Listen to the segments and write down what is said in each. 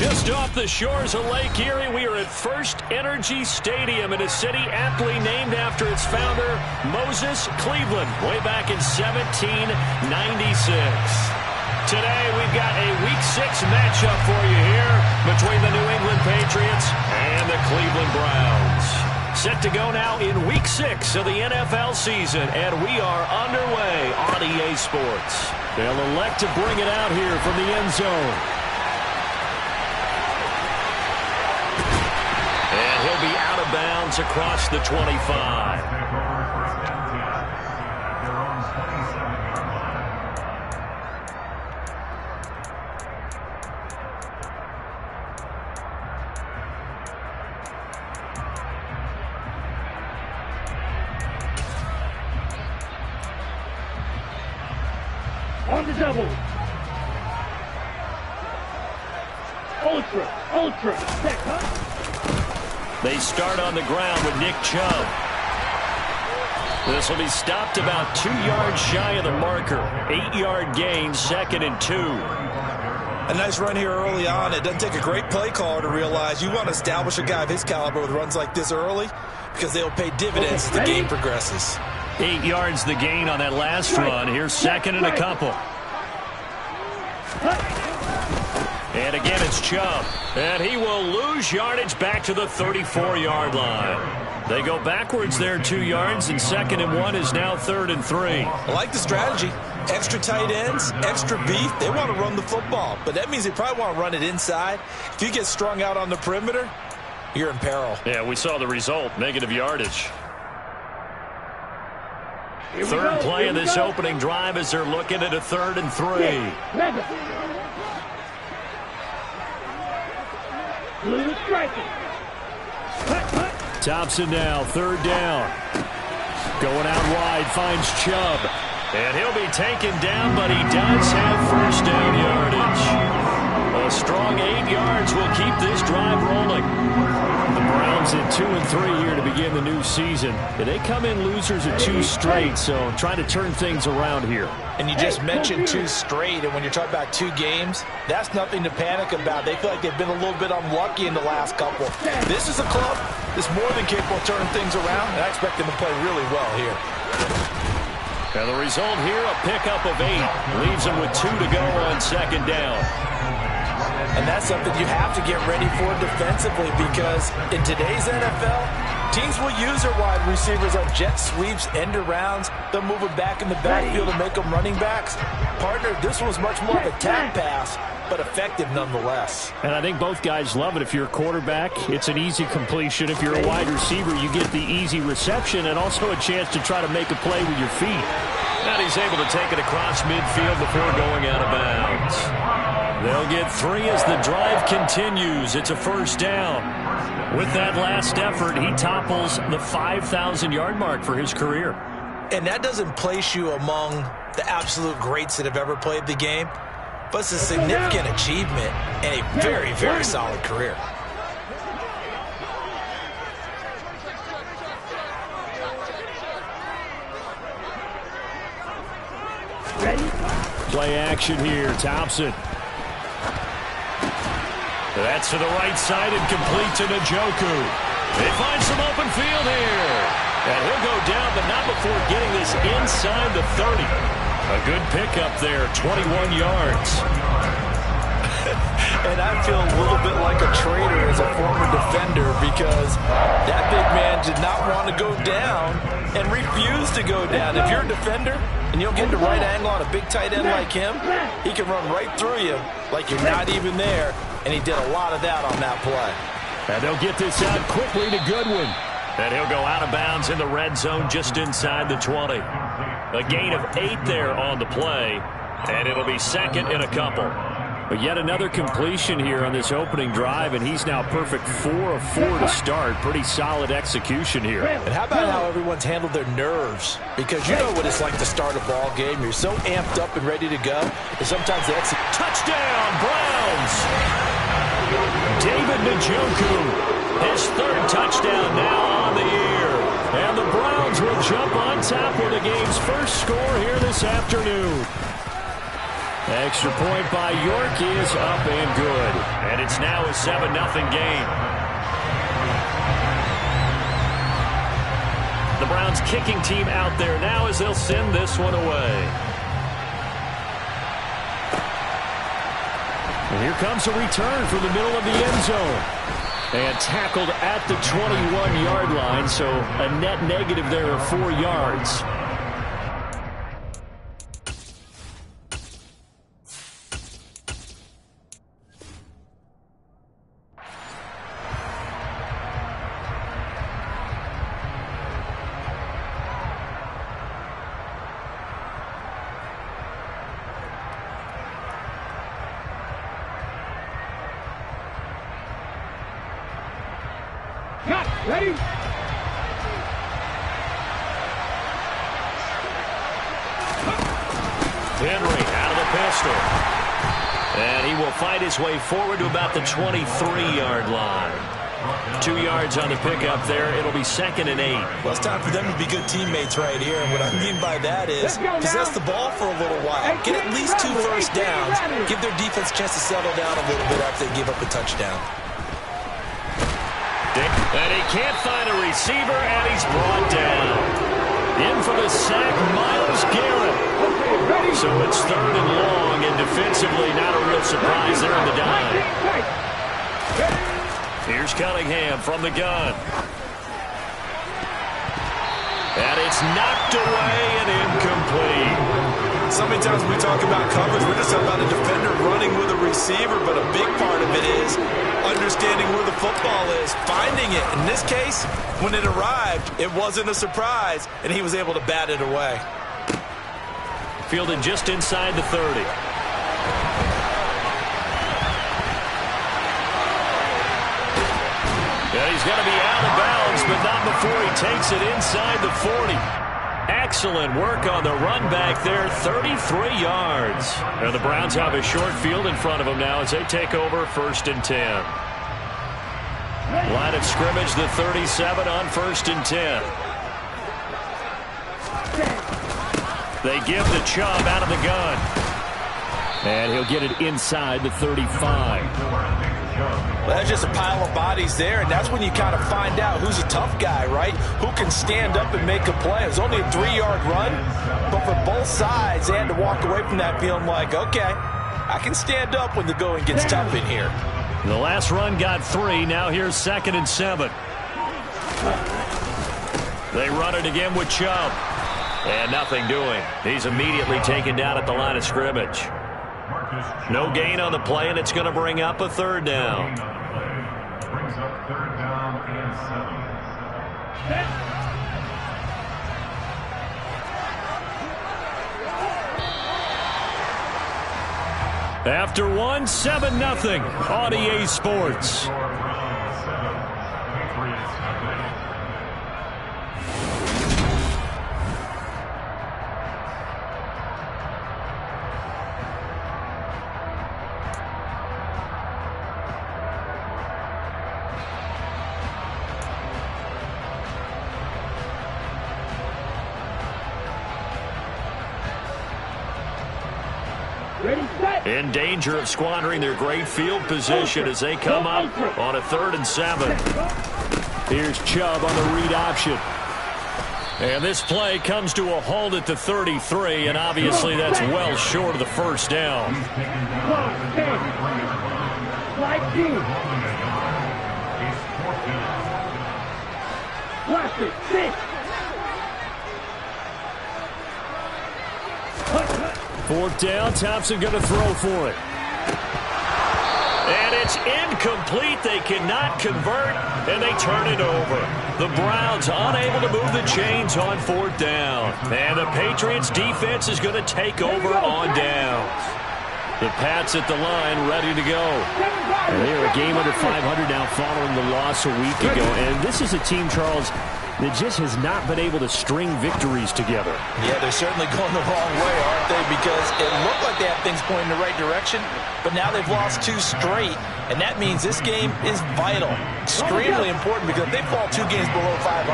Just off the shores of Lake Erie, we are at First Energy Stadium in a city aptly named after its founder, Moses Cleveland, way back in 1796. Today, we've got a Week 6 matchup for you here between the New England Patriots and the Cleveland Browns. Set to go now in Week 6 of the NFL season, and we are underway on EA Sports. They'll elect to bring it out here from the end zone. And he'll be out of bounds across the 25. On the double. Ultra. Back, huh? They start on the ground with Nick Chubb. This will be stopped about 2 yards shy of the marker. 8-yard gain, 2nd and 2. A nice run here early on. It doesn't take a great play caller to realize you want to establish a guy of his caliber with runs like this early because they'll pay dividends as the game progresses. 8 yards the gain on that last run. Here's 2nd and a couple. And again, it's Chubb. And he will lose yardage back to the 34-yard line. They go backwards there 2 yards, and 2nd and 1 is now 3rd and 3. I like the strategy. Extra tight ends, extra beef. They want to run the football, but that means they probably want to run it inside. If you get strung out on the perimeter, you're in peril. Yeah, we saw the result, negative yardage. Third play of this opening drive as they're looking at a 3rd and 3. Thompson now, 3rd down. Going out wide, finds Chubb. And he'll be taken down, but he does have first down yardage. A strong 8 yards will keep this drive rolling. The Browns at 2 and 3 here to begin the new season. And they come in losers of 2 straight, so trying to turn things around here. And you just mentioned 2 straight, and when you're talking about 2 games, that's nothing to panic about. They feel like they've been a little bit unlucky in the last couple. This is a club that's more than capable of turning things around, and I expect them to play really well here. And the result here, a pickup of 8. Leaves them with 2 to go on 2nd down. And that's something you have to get ready for defensively because in today's NFL, teams will use their wide receivers on jet sweeps, end arounds. They'll move them back in the backfield and make them running backs. Partner, this was much more of a tap pass, but effective nonetheless. And I think both guys love it. If you're a quarterback, it's an easy completion. If you're a wide receiver, you get the easy reception and also a chance to try to make a play with your feet. Now he's able to take it across midfield before going out of bounds. They'll get 3 as the drive continues. It's a 1st down. With that last effort, he topples the 5,000-yard mark for his career. And that doesn't place you among the absolute greats that have ever played the game, but it's a significant achievement and a very, very solid career. Play action here. Thompson. That's to the right side and complete to Njoku. They find some open field here. And he'll go down, but not before getting this inside the 30. A good pickup there, 21 yards. And I feel a little bit like a traitor as a former defender because that big man did not want to go down and refused to go down. If you're a defender and you'll get the right angle on a big tight end like him, he can run right through you like you're not even there. And he did a lot of that on that play. And they'll get this out quickly to Goodwin. And he'll go out of bounds in the red zone just inside the 20. A gain of 8 there on the play. And it'll be 2nd and a couple. But yet another completion here on this opening drive, and he's now perfect 4 of 4 to start. Pretty solid execution here. And how about how everyone's handled their nerves? Because you know what it's like to start a ball game. You're so amped up and ready to go. And sometimes they execute. Touchdown, Browns! David Njoku, his 3rd touchdown now on the year. And the Browns will jump on top with the game's first score here this afternoon. Extra point by York is up and good. And it's now a 7-0 game. The Browns kicking team out there now as they'll send this one away. And here comes a return from the middle of the end zone. And tackled at the 21-yard line, so a net negative there of 4 yards. Ready? Henry out of the pistol. And he will fight his way forward to about the 23-yard line. 2 yards on the pickup there. It'll be 2nd and 8. Well, it's time for them to be good teammates right here. And what I mean by that is possess the ball for a little while. Get at least 2 first downs. Give their defense a chance to settle down a little bit after they give up a touchdown. And he can't find a receiver, and he's brought down. In for the sack, Myles Garrett. So it's 3rd and long, and defensively not a real surprise there in the dime. Here's Cunningham from the gun. And it's knocked away and incomplete. So many times when we talk about coverage, we're just talking about a defender running with a receiver, but a big part of it is understanding where the football is, finding it. In this case, when it arrived, it wasn't a surprise, and he was able to bat it away. Fielded just inside the 30. And he's going to be out of bounds, but not before he takes it inside the 40. Excellent work on the run back there, 33 yards. And the Browns have a short field in front of them now as they take over 1st and 10. Line of scrimmage, the 37 on 1st and 10. They give the Chubb out of the gun. And he'll get it inside the 35. Well, that's just a pile of bodies there, and that's when you kind of find out who's a tough guy, right? Who can stand up and make a play. It was only a 3-yard run, but for both sides, they had to walk away from that feeling like, okay, I can stand up when the going gets tough in here. The last run got 3. Now here's 2nd and 7. They run it again with Chubb. And nothing doing. He's immediately taken down at the line of scrimmage. No gain on the play, and it's going to bring up a 3rd down. Brings up 3rd down and 7. After 1, 7-0 on EA Sports. In danger of squandering their great field position as they come up on a 3rd and 7. Here's Chubb on the read option. And this play comes to a halt at the 33, and obviously that's well short of the 1st down. Fourth down, Thompson going to throw for it. And it's incomplete. They cannot convert, and they turn it over. The Browns unable to move the chains on 4th down. And the Patriots defense is going to take over on downs. The Pats at the line ready to go. And they're a game under 500 now following the loss a week ago. And this is a team, Charles, that just has not been able to string victories together. Yeah, they're certainly going the wrong way, aren't they? Because it looked like they have things going in the right direction, but now they've lost 2 straight, and that means this game is vital, extremely important, because if they fall 2 games below 500,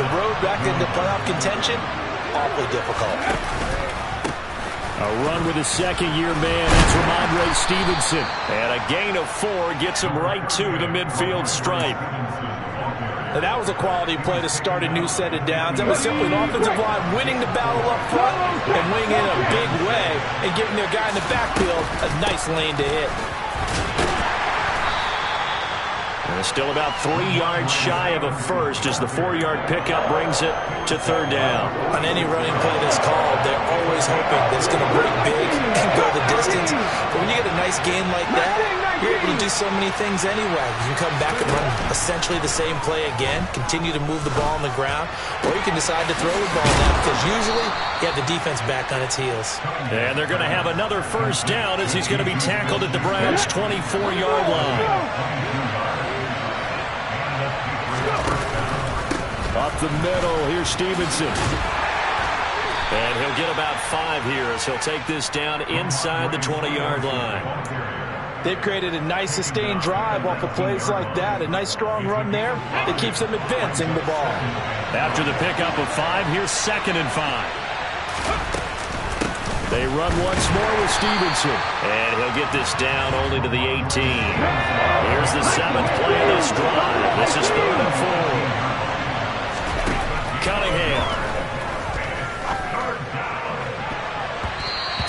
the road back into playoff contention, awfully difficult. A run with a second-year man. That's Ramondre Stevenson. And a gain of 4 gets him right to the midfield stripe. And that was a quality play to start a new set of downs. That was simply an offensive line winning the battle up front and winning in a big way and giving their guy in the backfield a nice lane to hit. And still about 3 yards shy of a first as the 4-yard pickup brings it to third down. On any running play that's called, they're always hoping that it's going to break big and go the distance. But when you get a nice gain like that, you're able to do so many things anyway. You can come back and run essentially the same play again, continue to move the ball on the ground, or you can decide to throw the ball now because usually you have the defense back on its heels. And they're going to have another first down as he's going to be tackled at the Browns' 24-yard line. Up the middle, here's Stevenson. And he'll get about 5 here as he'll take this down inside the 20-yard line. They've created a nice sustained drive off of plays like that. A nice strong run there that keeps them advancing the ball. After the pickup of 5, here's 2nd and 5. They run once more with Stevenson. And he'll get this down only to the 18. Here's the 7th play of this drive. This is 3rd and 4. Cunningham.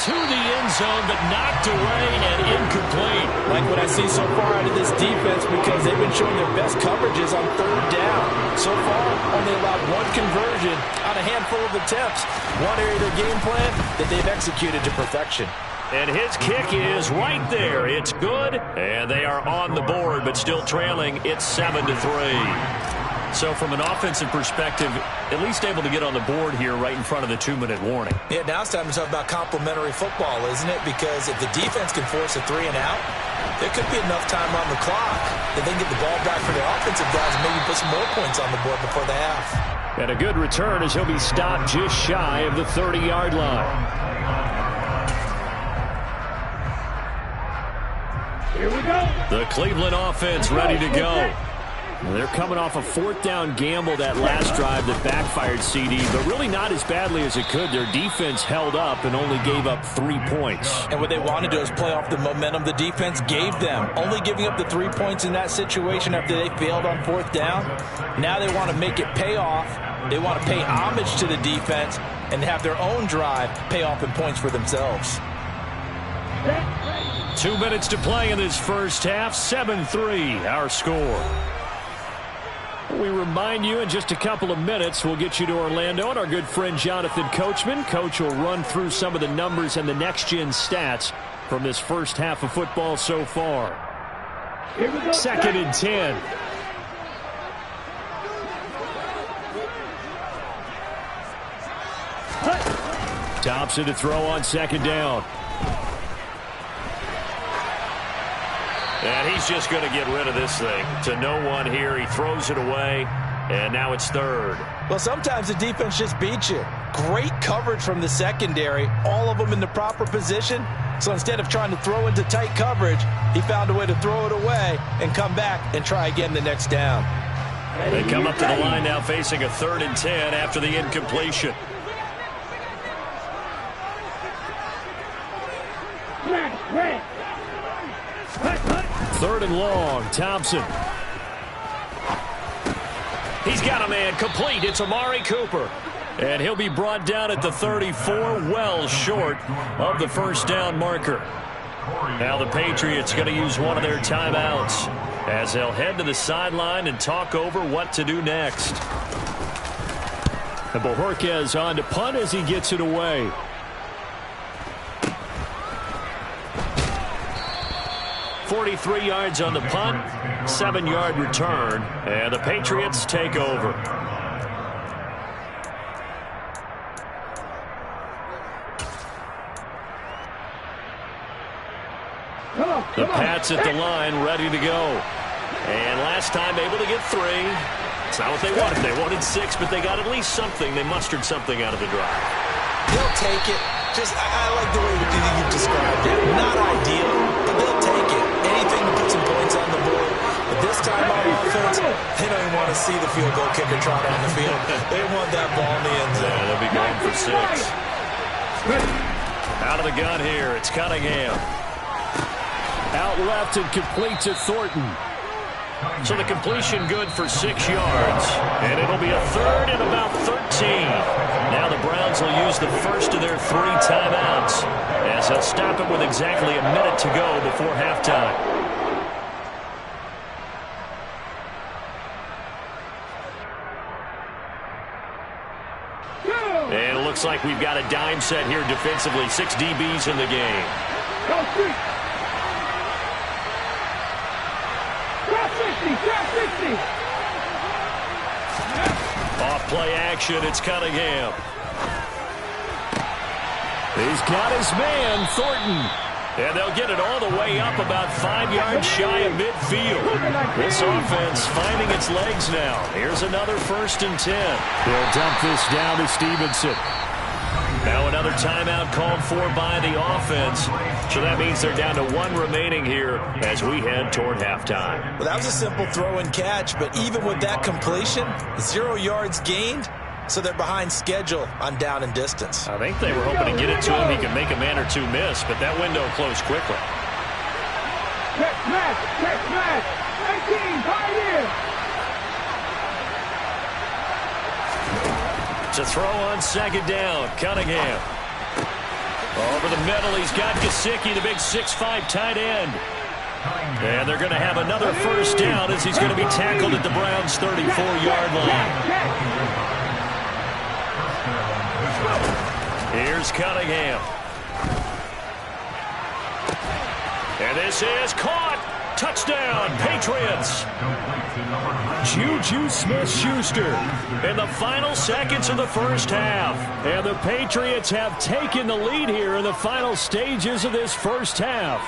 To the end zone, but knocked away and incomplete. Like what I see so far out of this defense because they've been showing their best coverages on 3rd down. So far, only allowed 1 conversion on a handful of attempts. One area of their game plan that they've executed to perfection. And his kick is right there. It's good, and they are on the board, but still trailing. It's 7-3. So from an offensive perspective, at least able to get on the board here right in front of the 2-minute warning. Yeah, now it's time to talk about complementary football, isn't it? Because if the defense can force a 3 and out, there could be enough time on the clock that they can get the ball back for their offensive guys and maybe put some more points on the board before the half. And a good return as he'll be stopped just shy of the 30-yard line. Here we go. The Cleveland offense ready to go. They're coming off a 4th down gamble that last drive that backfired CD, but really not as badly as it could. Their defense held up and only gave up 3 points. And what they want to do is play off the momentum the defense gave them. Only giving up the 3 points in that situation after they failed on 4th down. Now they want to make it pay off. They want to pay homage to the defense and have their own drive pay off in points for themselves. 2 minutes to play in this first half. 7-3, our score. We remind you in just a couple of minutes we'll get you to Orlando and our good friend Jonathan Coachman. Coach will run through some of the numbers and the next-gen stats from this first half of football so far. Here we go. 2nd and 10. Thompson to throw on 2nd down. And he's just going to get rid of this thing. To no one here. He throws it away. And now it's 3rd. Well, sometimes the defense just beats you. Great coverage from the secondary. All of them in the proper position. So instead of trying to throw into tight coverage, he found a way to throw it away and come back and try again the next down. They come up to the line now facing a 3rd and 10 after the incompletion. Red. 3rd and long. Thompson. He's got a man complete. It's Amari Cooper. And he'll be brought down at the 34, well short of the first down marker. Now the Patriots going to use one of their timeouts as they'll head to the sideline and talk over what to do next. And Bojorquez on to punt as he gets it away. .43 yards on the punt, 7-yard return, and the Patriots take over. The Pats at the line, ready to go. And last time able to get 3. It's not what they wanted. They wanted 6, but they got at least something. They mustered something out of the drive. They'll take it. I like the way you described it. Not ideal, but they'll take it. Anything to put some points on the board. But this time on offense, they don't even want to see the field goal kicker trot on the field. They want that ball in the end zone. Yeah, they'll be going for 6. Out of the gun here, it's Cunningham. Out left and complete to Thornton. So the completion good for 6 yards. And it'll be a third and about 13. Now the Browns will use the first of their 3 timeouts, as they'll stop it with exactly a minute to go before halftime. And it looks like we've got a dime set here defensively. 6 DBs in the game. Go free. Drop 60, drop 60. Off play action, it's Cunningham. He's got his man, Thornton. And they'll get it all the way up about 5 yards shy of midfield. This offense finding its legs now. Here's another 1st and 10. They'll dump this down to Stevenson. Now another timeout called for by the offense. So that means they're down to 1 remaining here as we head toward halftime. Well, that was a simple throw and catch, but even with that completion, 0 yards gained. So they're behind schedule on down and distance. I think they were hoping to get it to him. He could make a man or 2 miss, but that window closed quickly. Check smash, 19, right here. To throw on 2nd down, Cunningham. Over the middle, he's got Gesicki, the big 6'5" tight end. And they're going to have another 1st down as he's going to be tackled at the Browns' 34-yard line. Here's Cunningham. And this is caught. Touchdown, Patriots. Juju Smith-Schuster in the final seconds of the 1st half. And the Patriots have taken the lead here in the final stages of this 1st half.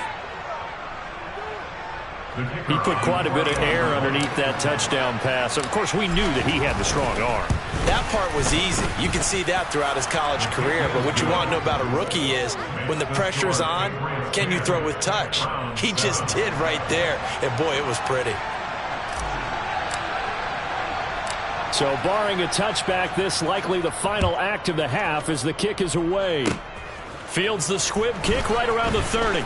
He put quite a bit of air underneath that touchdown pass. Of course, we knew that he had the strong arm. That part was easy. You can see that throughout his college career. But what you want to know about a rookie is when the pressure's on, can you throw with touch? He just did right there. And, boy, it was pretty. So barring a touchback, this likely the final act of the half as the kick is away. Fields the squib kick right around the 30.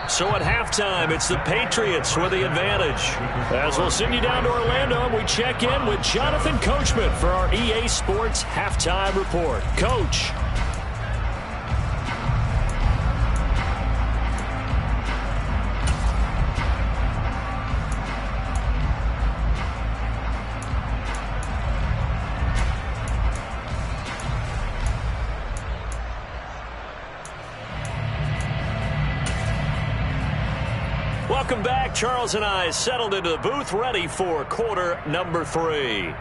So at halftime, it's the Patriots with the advantage. As we'll send you down to Orlando, and we check in with Jonathan Coachman for our EA Sports Halftime Report. Coach. Welcome back. Charles and I settled into the booth, ready for quarter number 3.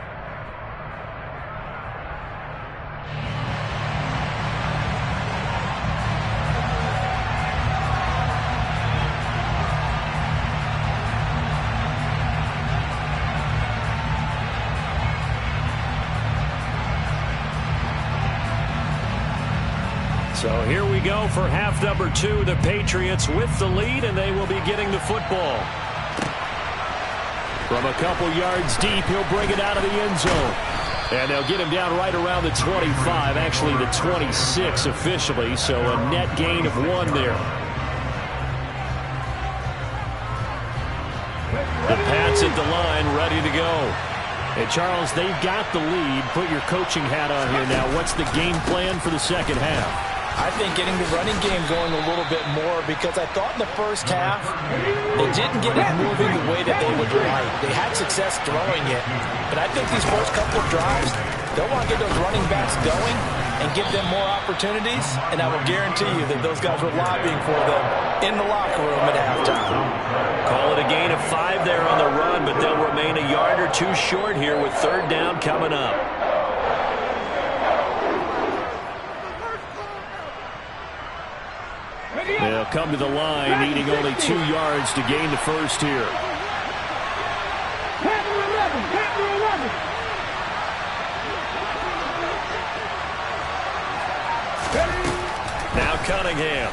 So here we go for half number 2. The Patriots with the lead, and they will be getting the football. From a couple yards deep, he'll bring it out of the end zone. And they'll get him down right around the 25, actually the 26 officially, so a net gain of 1 there. The Pats at the line, ready to go. Hey, Charles, they've got the lead. Put your coaching hat on here now. What's the game plan for the second half? I think getting the running game going a little bit more, because I thought in the 1st half they didn't get it moving the way that they would like. They had success throwing it, but I think these first couple of drives, they'll want to get those running backs going and give them more opportunities, and I will guarantee you that those guys were lobbying for them in the locker room at halftime. Call it a gain of 5 there on the run, but they'll remain a yard or 2 short here with 3rd down coming up. They'll come to the line, needing only 2 yards to gain the 1st here. Now Cunningham.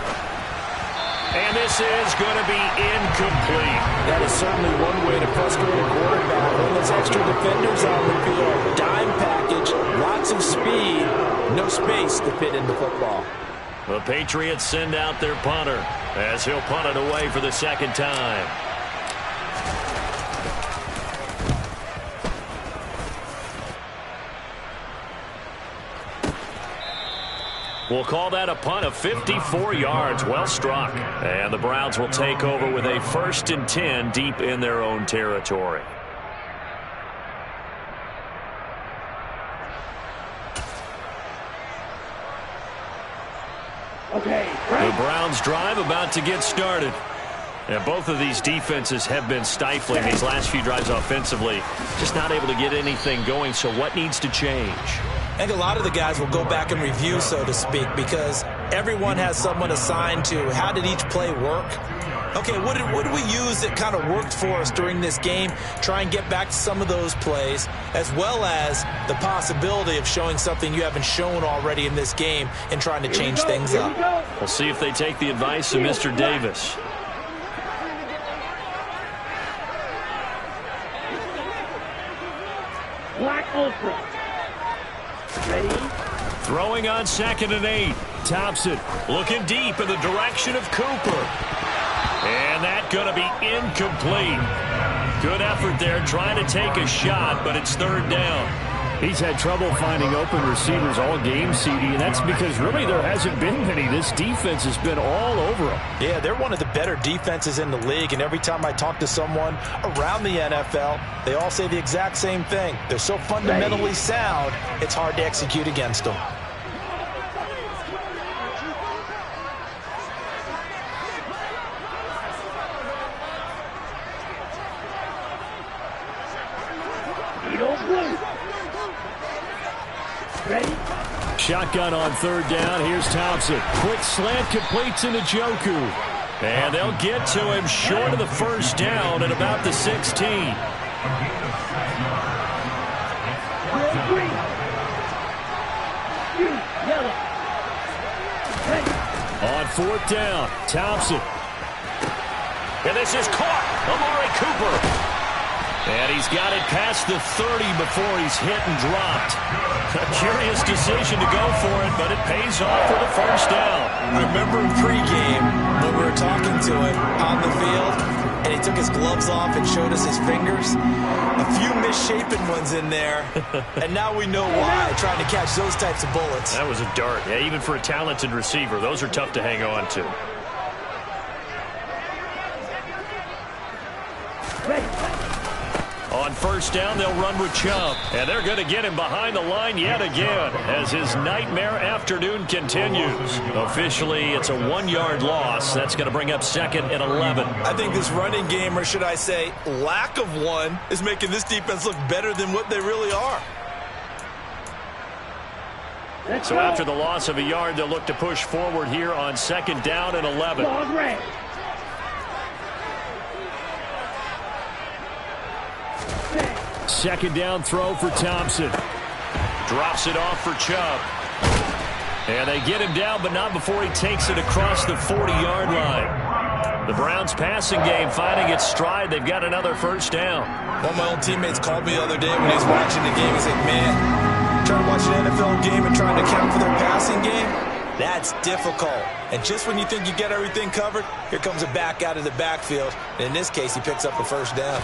And this is going to be incomplete. That is certainly one way to frustrate a quarterback. When there's extra defenders on the field, dime package, lots of speed, no space to fit into football. The Patriots send out their punter as he'll punt it away for the second time. We'll call that a punt of 54 yards. Well struck. And the Browns will take over with a 1st and 10 deep in their own territory. Okay, The Browns drive about to get started. And both of these defenses have been stifling these last few drives offensively. Just not able to get anything going. So what needs to change? I think a lot of the guys will go back and review, so to speak, because everyone has someone assigned to how did each play work. Okay, what did we use that kind of worked for us during this game? Try and get back to some of those plays, as well as the possibility of showing something you haven't shown already in this game and trying to change things up. We'll see if they take the advice of Mr. Davis. Black Ultra. Ready? Throwing on 2nd and 8. Thompson looking deep in the direction of Cooper. And that's going to be incomplete. Good effort there trying to take a shot, but it's 3rd down. He's had trouble finding open receivers all game, CD, and that's because really there hasn't been many. This defense has been all over them. Yeah, they're one of the better defenses in the league, and every time I talk to someone around the NFL, they all say the exact same thing. They're so fundamentally sound, it's hard to execute against them. Ready? Shotgun on 3rd down. Here's Thompson. Quick slant completes into Njoku. And they'll get to him short of the 1st down at about the 16. On 4th down, Thompson. And this is caught. Amari Cooper. And he's got it past the 30 before he's hit and dropped. A curious decision to go for it, but it pays off for the 1st down. I remember in pregame when we were talking to him on the field, and he took his gloves off and showed us his fingers. A few misshapen ones in there, and now we know why, trying to catch those types of bullets. That was a dart. Yeah, even for a talented receiver, those are tough to hang on to. On 1st down, they'll run with Chubb. And they're going to get him behind the line yet again as his nightmare afternoon continues. Officially, it's a 1-yard loss. That's going to bring up 2nd and 11. I think this running game, or should I say lack of one, is making this defense look better than what they really are. So after the loss of a yard, they'll look to push forward here on 2nd down and 11. Second down throw for Thompson. Drops it off for Chubb. And they get him down, but not before he takes it across the 40-yard line. The Browns passing game finding its stride. They've got another 1st down. One of my old teammates called me the other day when he was watching the game. He said, man, trying to watch an NFL game and trying to account for their passing game, that's difficult. And just when you think you get everything covered, here comes a back out of the backfield. And in this case, he picks up a 1st down.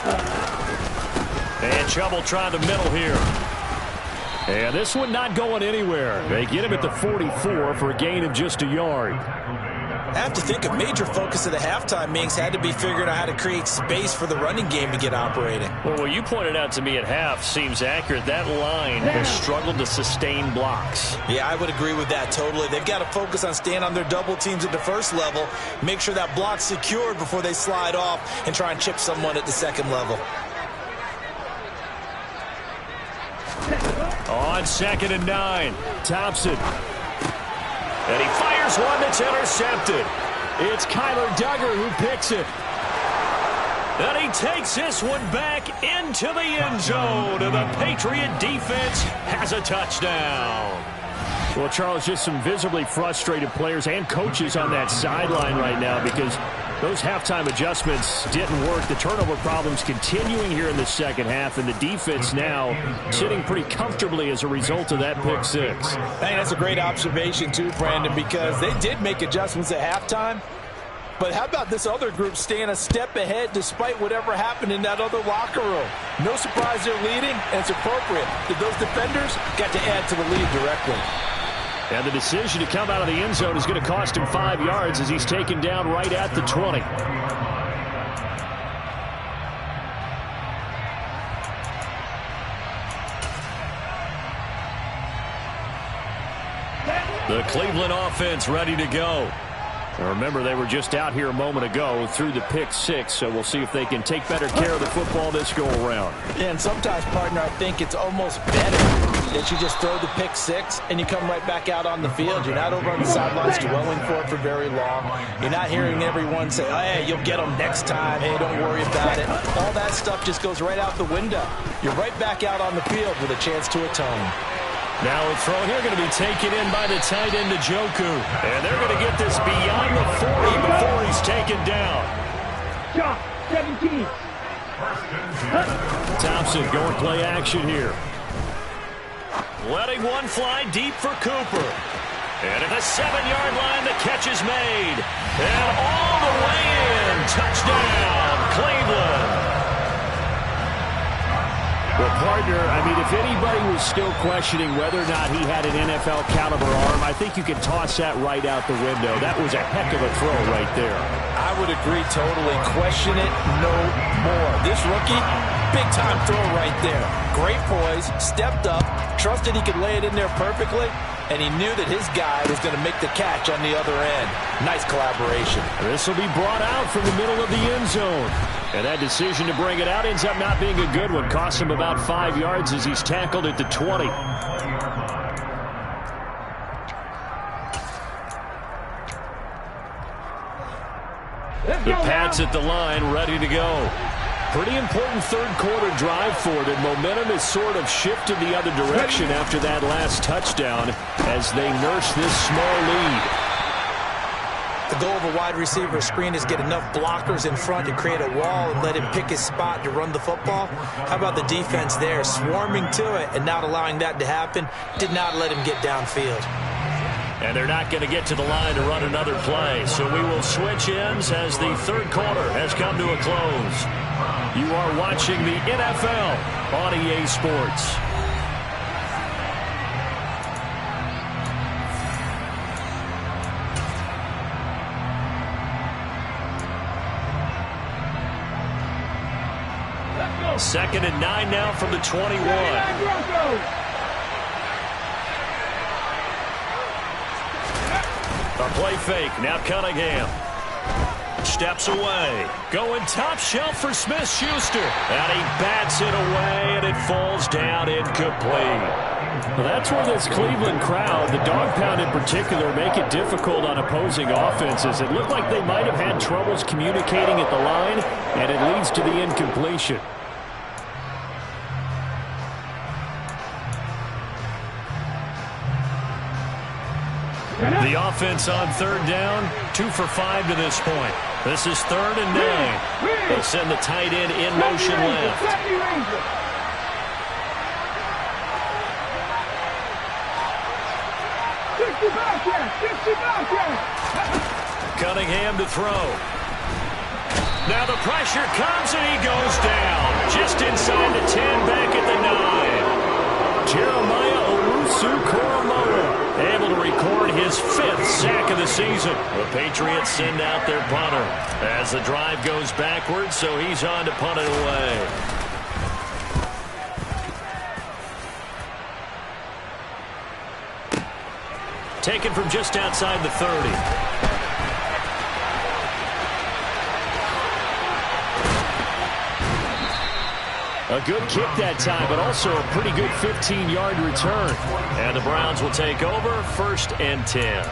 And Chubb will try the middle here. And this one not going anywhere. They get him at the 44 for a gain of just a yard. I have to think a major focus of the halftime meetings had to be figuring out how to create space for the running game to get operating. Well, what you pointed out to me at half seems accurate. That line has struggled to sustain blocks. Yeah, I would agree with that totally. They've got to focus on staying on their double teams at the 1st level, make sure that block's secured before they slide off and try and chip someone at the 2nd level. On 2nd and 9, Thompson. And he fires one that's intercepted. It's Kyler Duggar who picks it. And he takes this one back into the end zone. And the Patriot defense has a touchdown. Well, Charles, just some visibly frustrated players and coaches on that sideline right now because those halftime adjustments didn't work. The turnover problems continuing here in the second half, and the defense now sitting pretty comfortably as a result of that pick six. I think that's a great observation too, Brandon, because they did make adjustments at halftime. But how about this other group staying a step ahead despite whatever happened in that other locker room? No surprise they're leading, and it's appropriate that those defenders got to add to the lead directly. And the decision to come out of the end zone is going to cost him 5 yards as he's taken down right at the 20. The Cleveland offense ready to go. Now remember, they were just out here a moment ago through the pick six, so we'll see if they can take better care of the football this go-around. Yeah, and sometimes, partner, I think it's almost better that you just throw the pick six and you come right back out on the field. You're not over on the sidelines dwelling for it for very long. You're not hearing everyone say, oh, hey, you'll get them next time. Hey, don't worry about it. All that stuff just goes right out the window. You're right back out on the field with a chance to atone. Now a throw here going to be taken in by the tight end, Njoku. And they're going to get this beyond the 40 before he's taken down. Shot, 17. Thompson going play action here. Letting one fly deep for Cooper. And at the 7-yard line, the catch is made. And all the way in. Touchdown, Cleveland. Well, partner, I mean, if anybody was still questioning whether or not he had an NFL caliber arm, I think you can toss that right out the window. That was a heck of a throw right there. I would agree totally. Question it no more. This rookie, big-time throw right there. Great poise, stepped up, trusted he could lay it in there perfectly, and he knew that his guy was going to make the catch on the other end. Nice collaboration. This will be brought out from the middle of the end zone. And that decision to bring it out ends up not being a good one. Costs him about 5 yards as he's tackled at the 20. The Pats at the line, ready to go. Pretty important third quarter drive for them. Momentum has sort of shifted the other direction after that last touchdown as they nurse this small lead. The goal of a wide receiver screen is get enough blockers in front to create a wall and let him pick his spot to run the football. How about the defense there, swarming to it and not allowing that to happen? Did not let him get downfield. And they're not going to get to the line to run another play. So we will switch ends as the third quarter has come to a close. You are watching the NFL on EA Sports. Second and 9 now from the 21. A play fake. Now Cunningham. Steps away. Going top shelf for Smith-Schuster. And he bats it away, and it falls down incomplete. Well, that's where this Cleveland crowd, the dog pound in particular, make it difficult on opposing offenses. It looked like they might have had troubles communicating at the line, and it leads to the incompletion. The offense on third down, 2 for 5 to this point. This is 3rd and 9. They'll send the tight end in motion left. Cunningham to throw. Now the pressure comes and he goes down. Just inside the 10, back at the 9. Jeremiah Owusu-Koramoah able to record his 5th sack of the season. The Patriots send out their punter as the drive goes backwards, so he's on to punt it away. Taken from just outside the 30. A good kick that time, but also a pretty good 15-yard return. And the Browns will take over 1st and 10.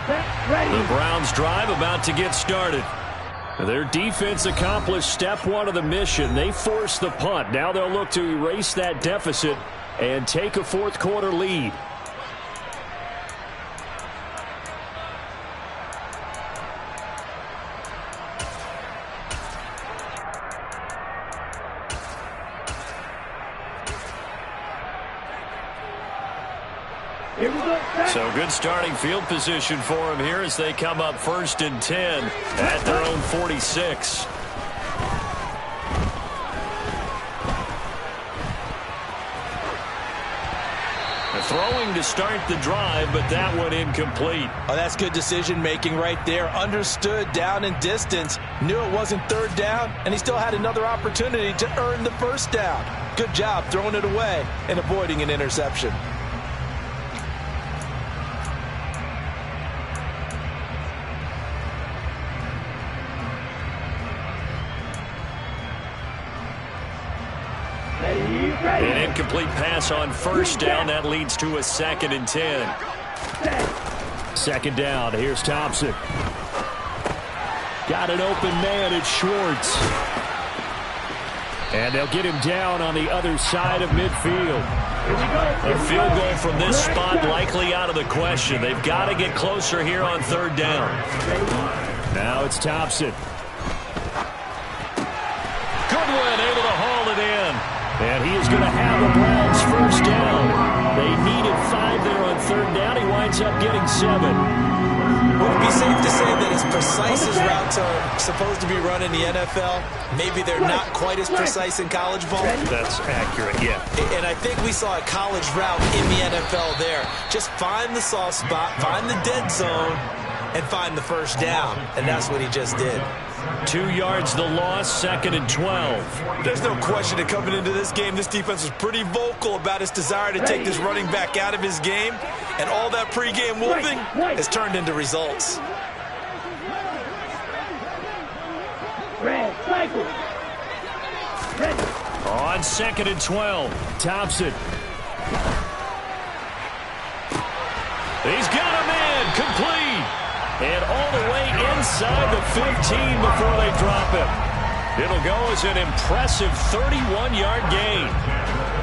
The Browns drive about to get started. Their defense accomplished step one of the mission. They forced the punt. Now they'll look to erase that deficit and take a fourth quarter lead. So good starting field position for them here as they come up 1st and 10 at their own 46. Throwing to start the drive, but that one incomplete. Oh, that's good decision making right there. Understood down and distance, knew it wasn't 3rd down, and he still had another opportunity to earn the 1st down. Good job throwing it away and avoiding an interception. An incomplete pass on 1st down. That leads to a 2nd and 10. 2nd down. Here's Thompson. Got an open man. It's Schwartz. And they'll get him down on the other side of midfield. A field goal from this spot likely out of the question. They've got to get closer here on 3rd down. Now it's Thompson. Goodwin able to haul it in. And he is going to have the Browns 1st down. They needed 5 there on 3rd down. He winds up getting 7. Would it be safe to say that as precise as routes are supposed to be run in the NFL, maybe they're not quite as precise in college ball? That's accurate, yeah. And I think we saw a college route in the NFL there. Just find the soft spot, find the dead zone, and find the 1st down. And that's what he just did. 2 yards the loss, 2nd and 12. There's no question that coming into this game, this defense was pretty vocal about its desire to take this running back out of his game. And all that pregame whooping has turned into results. On 2nd and 12, Thompson. He's got a man, complete. And all the way inside the 15 before they drop him. It'll go as an impressive 31-yard gain.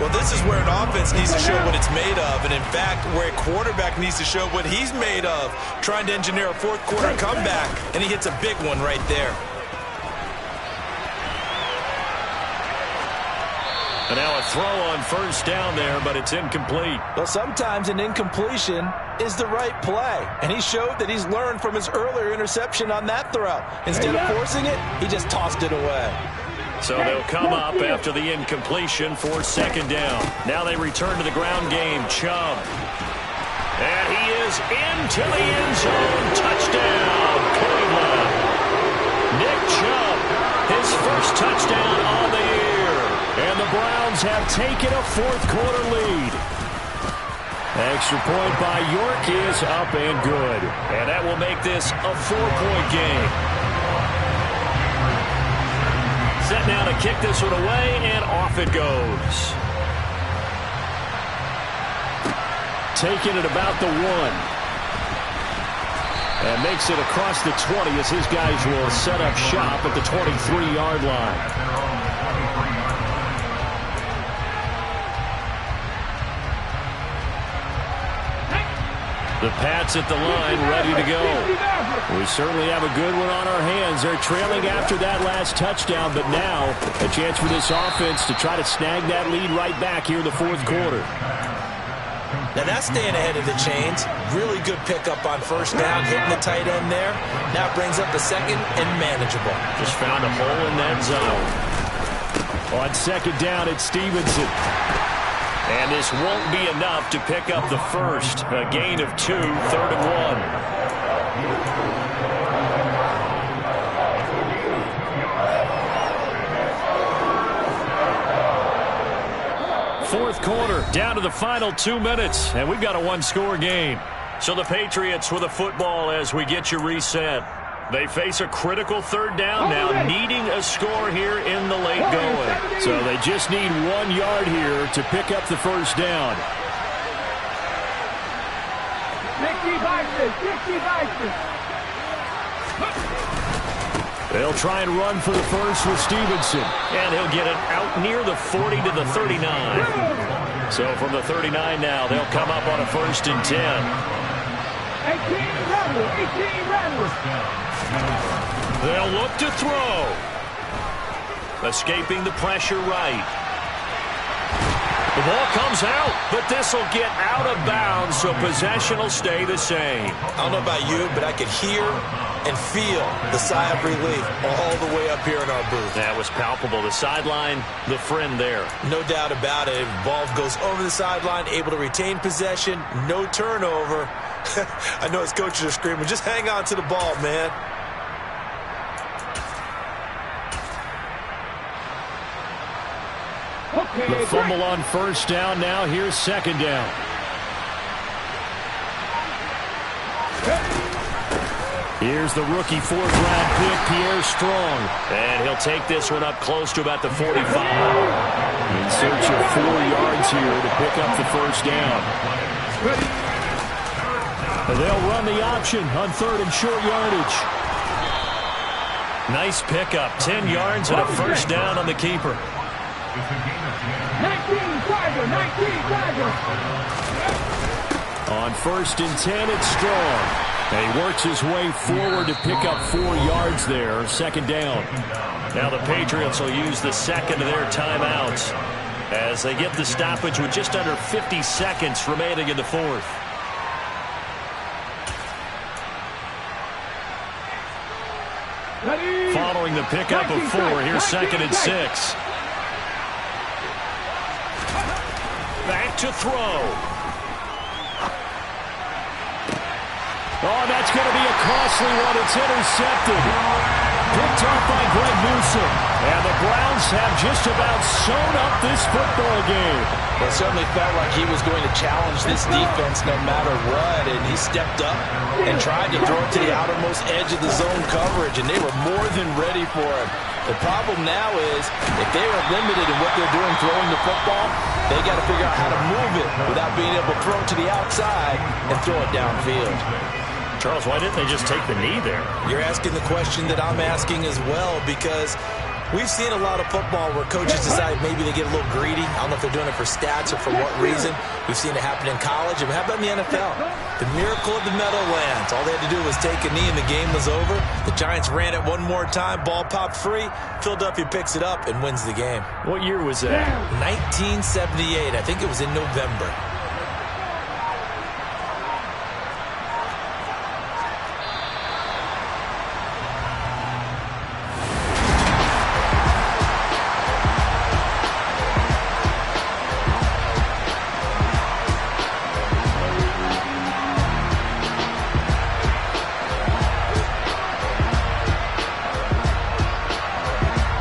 Well, this is where an offense needs to show what it's made of. And, in fact, where a quarterback needs to show what he's made of, trying to engineer a fourth quarter comeback. And he hits a big one right there. And now a throw on 1st down there, but it's incomplete. Well, sometimes an incompletion is the right play. And he showed that he's learned from his earlier interception on that throw. Instead of forcing it, he just tossed it away. So they'll come up after the incompletion for 2nd down. Now they return to the ground game. Chubb. And he is into the end zone. Touchdown, Cleveland. Nick Chubb, his 1st touchdown on the year. And the Browns have taken a fourth quarter lead. Extra point by York is up and good. And that will make this a 4-point game. Set now to kick this one away, and off it goes. Taking it about the 1. And makes it across the 20 as his guys will set up shop at the 23-yard line. The Pats at the line, ready to go. We certainly have a good one on our hands. They're trailing after that last touchdown, but now a chance for this offense to try to snag that lead right back here in the fourth quarter. Now that's staying ahead of the chains. Really good pickup on 1st down, hitting the tight end there. Now brings up the 2nd and manageable. Just found a hole in that zone. On 2nd down, it's Stevenson. And this won't be enough to pick up the 1st. A gain of 2, 3rd and 1. Fourth quarter, down to the final 2 minutes, and we've got a 1-score game. So the Patriots with a football as we get you reset. They face a critical 3rd down now, needing a score here in the late going. So they just need 1 yard here to pick up the 1st down. They'll try and run for the first with Stevenson. And he'll get it out near the 40 to the 39. So from the 39 now, they'll come up on a 1st and 10. 18 rattle. They'll look to throw. Escaping the pressure right. The ball comes out, but this will get out of bounds, so possession will stay the same. I don't know about you, but I could hear and feel the sigh of relief all the way up here in our booth. That was palpable. The sideline, the friend there. No doubt about it. Ball goes over the sideline, able to retain possession, no turnover. I know his coaches are screaming, just hang on to the ball, man. The fumble on 1st down now. Here's 2nd down. Here's the rookie 4th-round pick, Pierre Strong. And he'll take this one up close to about the 45. In search of 4 yards here to pick up the 1st down. They'll run the option on 3rd and short yardage. Nice pickup. 10 yards and a 1st down on the keeper. 19 On 1st and 10, it's Strong. And he works his way forward to pick up 4 yards there. 2nd down. Now the Patriots will use the 2nd of their timeouts as they get the stoppage with just under 50 seconds remaining in the 4th. Following the pickup of 4, here's 2nd and 6. Back to throw. Oh, that's going to be a costly one. It's intercepted. Picked off by Greg Newsome. And the Browns have just about sewn up this football game. Well, it certainly felt like he was going to challenge this defense no matter what, and he stepped up and tried to throw it to the outermost edge of the zone coverage, and they were more than ready for him. The problem now is if they are limited in what they're doing throwing the football, they got to figure out how to move it without being able to throw it to the outside and throw it downfield. Charles, why didn't they just take the knee there? You're asking the question that I'm asking as well, because we've seen a lot of football where coaches decide maybe they get a little greedy. I don't know if they're doing it for stats or for what reason. We've seen it happen in college. And how about in the NFL? The miracle of the Meadowlands. All they had to do was take a knee and the game was over. The Giants ran it one more time. Ball popped free. Philadelphia picks it up and wins the game. What year was that? 1978. I think it was in November.